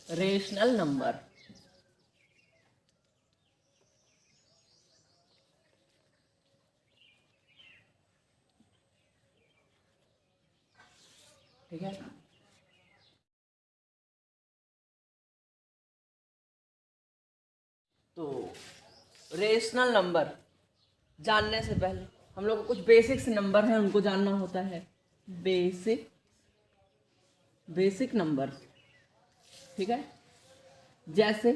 Rational number. ठीक है, तो रेशनल नंबर जानने से पहले हम लोग को कुछ बेसिक्स नंबर हैं उनको जानना होता है। बेसिक नंबर, ठीक है। जैसे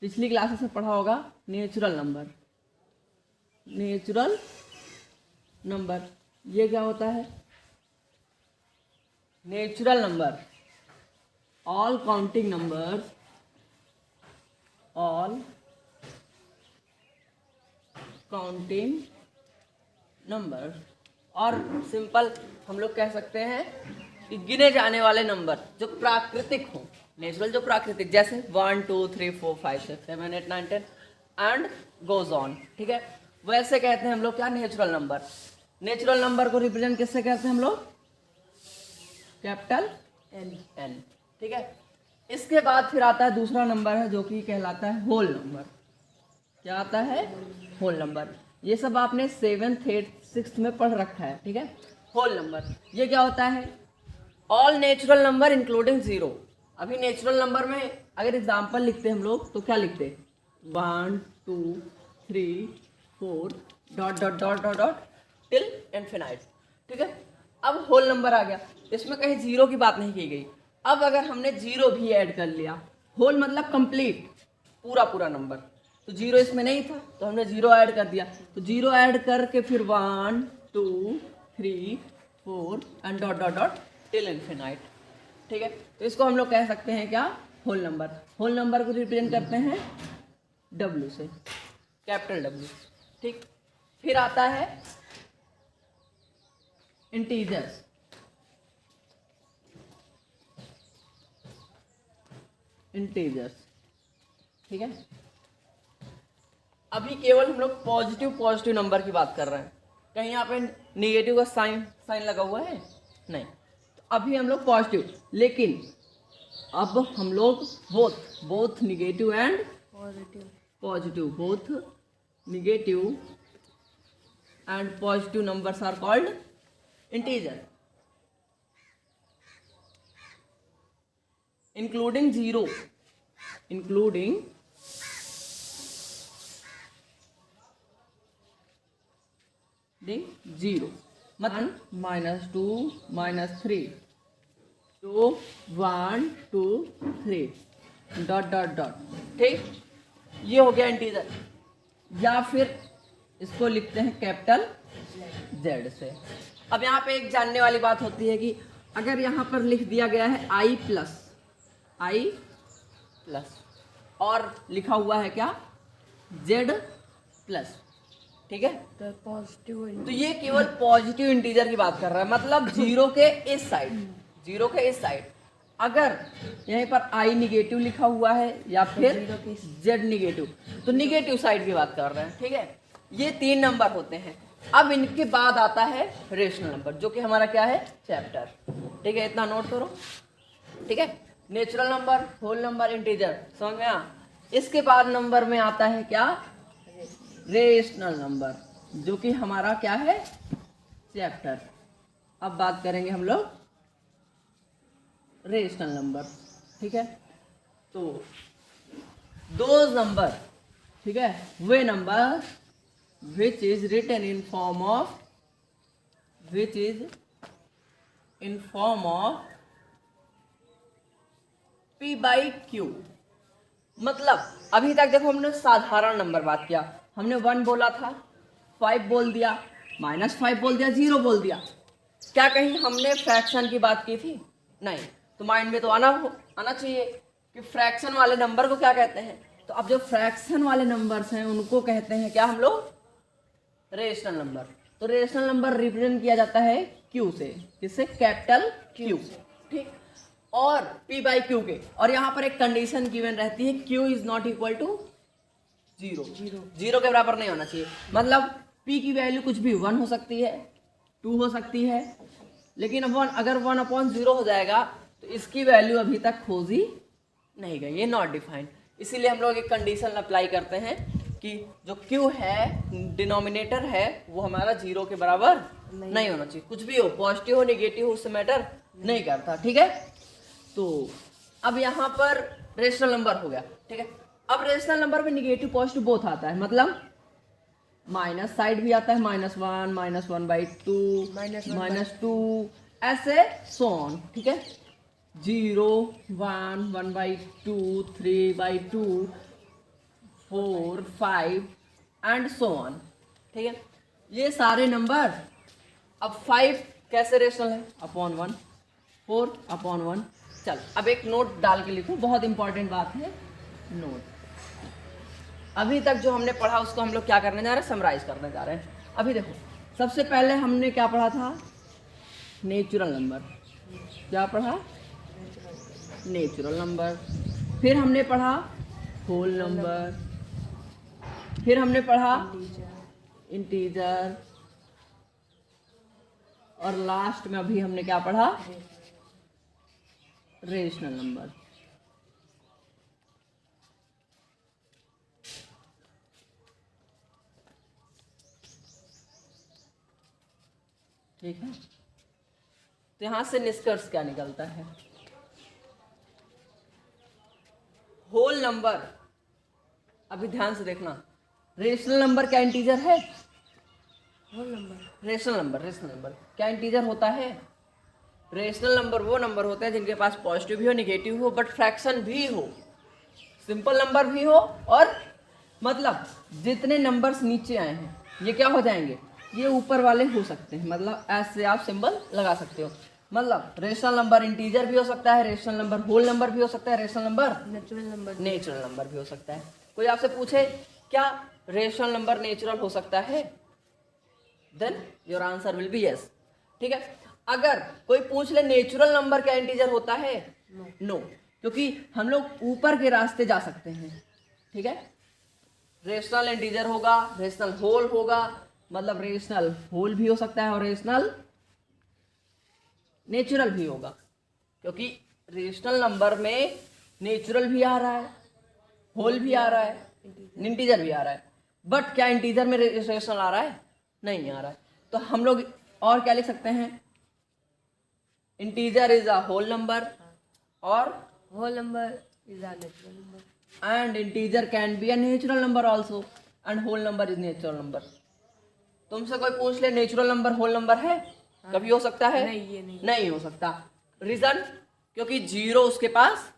पिछली क्लासेस में पढ़ा होगा नेचुरल नंबर। नेचुरल नंबर ये क्या होता है? Natural number all counting numbers, all counting number, और सिंपल हम लोग कह सकते हैं कि गिने जाने वाले नंबर जो प्राकृतिक हो। नेचुरल जो प्राकृतिक, जैसे 1 2 3 4 5 6 7 8 9 10 एंड गोज ऑन, ठीक है। वैसे कहते हैं हम लोग क्या? Natural number. नेचुरल नंबर को रिप्रेजेंट किससे करते हैं हम लोग? कैपिटल एन, ठीक है। इसके बाद फिर आता है दूसरा नंबर है जो कि कहलाता है होल नंबर। क्या आता है? Whole number. ये सब आपने 7th 8th 6th में पढ़ रखा है, ठीक है। होल नंबर ये क्या होता है? All natural number including zero. अभी नेचुरल नंबर में अगर एग्जाम्पल लिखते हम लोग तो क्या लिखते? 1 2 3 4 dot dot dot dot dot till infinite, ठीक है। अब होल नंबर आ गया, इसमें कहीं जीरो की बात नहीं की गई। अब अगर हमने जीरो भी ऐड कर लिया, होल मतलब कंप्लीट, पूरा नंबर, तो जीरो इसमें नहीं था तो हमने जीरो ऐड कर दिया। तो जीरो ऐड करके फिर 1 2 3 4 and dot dot dot till infinite, ठीक है। तो इसको हम लोग कह सकते हैं क्या? Whole number. होल नंबर को रिप्रेजेंट करते हैं W से, कैपिटल W, ठीक। फिर आता है इंटीजर्स। इंटीजर्स, ठीक है। अभी केवल हम लोग पॉजिटिव नंबर की बात कर रहे हैं। कहीं यहाँ पे निगेटिव का साइन लगा हुआ है? नहीं। तो अभी हम लोग पॉजिटिव, लेकिन अब हम लोग both negative and positive, both negative and positive numbers are called integer, including zero, including zero. मतलब -2 -3 2 1 2 3 डॉट डॉट डॉट, ठीक। ये हो गया इंटीजर। या फिर इसको लिखते हैं कैपिटल Z से। अब यहाँ पे एक जानने वाली बात होती है कि अगर यहाँ पर लिख दिया गया है I प्लस और लिखा हुआ है क्या? Z प्लस, ठीक है। तो पॉजिटिव, तो ये केवल पॉजिटिव इंटीजर की बात कर रहा है, मतलब जीरो के इस साइड अगर यहीं पर I निगेटिव लिखा हुआ है या फिर Z निगेटिव, तो निगेटिव साइड की बात कर रहे हैं, ठीक है। ये 3 नंबर होते हैं। अब इनके बाद आता है रेशनल नंबर, जो कि हमारा क्या है? चैप्टर, ठीक है। इतना नोट करो, ठीक है। Natural number, whole number, integer, समझ में आ? इसके बाद नंबर में आता है क्या? रेशनल नंबर, जो कि हमारा क्या है? चैप्टर। अब बात करेंगे हम लोग रेशनल नंबर, ठीक है। तो दो नंबर, ठीक है, वे number which is written in form of P by Q। मतलब अभी तक देखो हमने साधारण नंबर बात किया, हमने 1 बोला था, 5 बोल दिया, -5 बोल दिया, 0 बोल दिया। क्या कहीं हमने फ्रैक्शन की बात की थी? नहीं। तो माइंड में तो आना चाहिए कि फ्रैक्शन वाले नंबर को क्या कहते हैं। तो अब जो फ्रैक्शन वाले नंबर्स हैं उनको कहते हैं क्या हम लोग? Rational number. तो रेशनल नंबर रिप्रेजेंट किया जाता है Q से, किससे? कैपिटल Q से, ठीक। और P बाई Q के, और यहाँ पर एक कंडीशन गिवन रहती है, Q is not equal to zero के बराबर नहीं होना चाहिए। मतलब P की वैल्यू कुछ भी 1 हो सकती है, 2 हो सकती है, लेकिन अगर 1/0 हो जाएगा तो इसकी वैल्यू अभी तक खोजी नहीं गए, ये नॉट डिफाइंड। इसीलिए हम लोग एक कंडीशन अप्लाई करते हैं कि जो क्यू है डिनोमिनेटर है वो हमारा 0 के बराबर नहीं होना चाहिए। कुछ भी हो, पॉजिटिव हो नेगेटिव हो, उससे मैटर नहीं करता, ठीक है। तो अब यहाँ पर रेशनल नंबर हो गया, ठीक है। अब रेशनल नंबर में निगेटिव पॉजिटिव बोथ आता है, मतलब माइनस साइड भी आता है, -1 -1/2 -2 ऐसे सो ऑन, ठीक है। 0 1 1/2 3/2 4 5 एंड सो ऑन, ठीक है। ये सारे नंबर, अब 5 कैसे रेशनल है, अपॉन 1, 4 अपॉन 1। चल अब एक नोट डाल के लिखो, बहुत इंपॉर्टेंट बात है नोट। अभी तक जो हमने पढ़ा उसको हम लोग क्या करने जा रहे हैं, समराइज करने जा रहे हैं। अभी देखो, सबसे पहले हमने क्या पढ़ा था, नेचुरल नंबर। क्या पढ़ा, नेचुरल नंबर। फिर हमने पढ़ा होल नंबर, फिर हमने पढ़ा इंटीजर, और लास्ट में अभी हमने क्या पढ़ा, रेशनल नंबर। ठीक है, तो यहां से निष्कर्ष क्या निकलता है, होल नंबर, अभी ध्यान से देखना, रेशनल नंबर क्या इंटीजर है, होल नंबर, रेशनल नंबर क्या इंटीजर होता है। रेशनल नंबर वो नंबर होते हैं जिनके पास पॉजिटिव भी हो नेगेटिव हो बट फ्रैक्शन भी हो, सिंपल नंबर भी हो, और मतलब जितने नंबर्स नीचे आए हैं ये क्या हो जाएंगे, ये ऊपर वाले हो सकते हैं। मतलब ऐसे आप सिंबल लगा सकते हो, मतलब रेशनल नंबर इंटीजर भी हो सकता है, रेशनल नंबर होल नंबर भी हो सकता है, रेशनल नंबर नेचुरल नंबर भी हो सकता है। कोई आपसे पूछे क्या रेशनल नंबर नेचुरल हो सकता है, then your answer will be yes, ठीक है। अगर कोई पूछ ले नेचुरल नंबर क्या इंटीजर होता है, नो, क्योंकि हम लोग ऊपर के रास्ते जा सकते हैं, ठीक है। रेशनल इंटीजर होगा, रेशनल होल होगा, मतलब रेशनल होल भी हो सकता है और रेशनल नेचुरल भी होगा, क्योंकि रेशनल नंबर में नेचुरल भी आ रहा है, होल भी आ रहा है, इंटीजर भी आ रहा है, बट क्या इंटीजर में रेशनल आ रहा है, नहीं आ रहा है। तो हम लोग और क्या लिख सकते हैं, integer is a whole number और whole number is a natural number and integer can be a natural number also and whole number is natural number. तुमसे कोई पूछ ले नेचुरल नंबर होल नंबर है, कभी हो सकता है, नहीं, ये नहीं हो सकता। रीजन, क्योंकि 0 उसके पास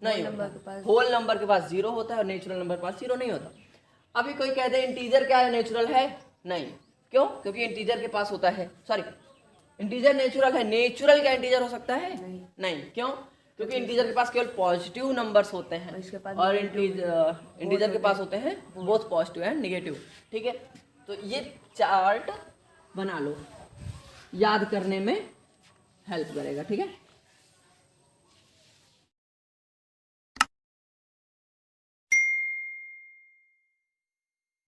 नहीं होता, होल नंबर के पास 0 होता है और नेचुरल नंबर के पास 0 नहीं होता। अभी कोई कह दे इंटीजर क्या है, नेचुरल है, नहीं, क्यों, क्योंकि इंटीजर के पास होता है, सॉरी इंटीजर नेचुरल है, नेचुरल क्या इंटीजर हो सकता है, नहीं, क्यों, क्योंकि इंटीजर के पास केवल पॉजिटिव नंबर्स होते हैं और इंटीजर के पास होते हैं बोथ पॉजिटिव एंड नेगेटिव, ठीक है। तो ये चार्ट बना लो, याद करने में हेल्प करेगा, ठीक है।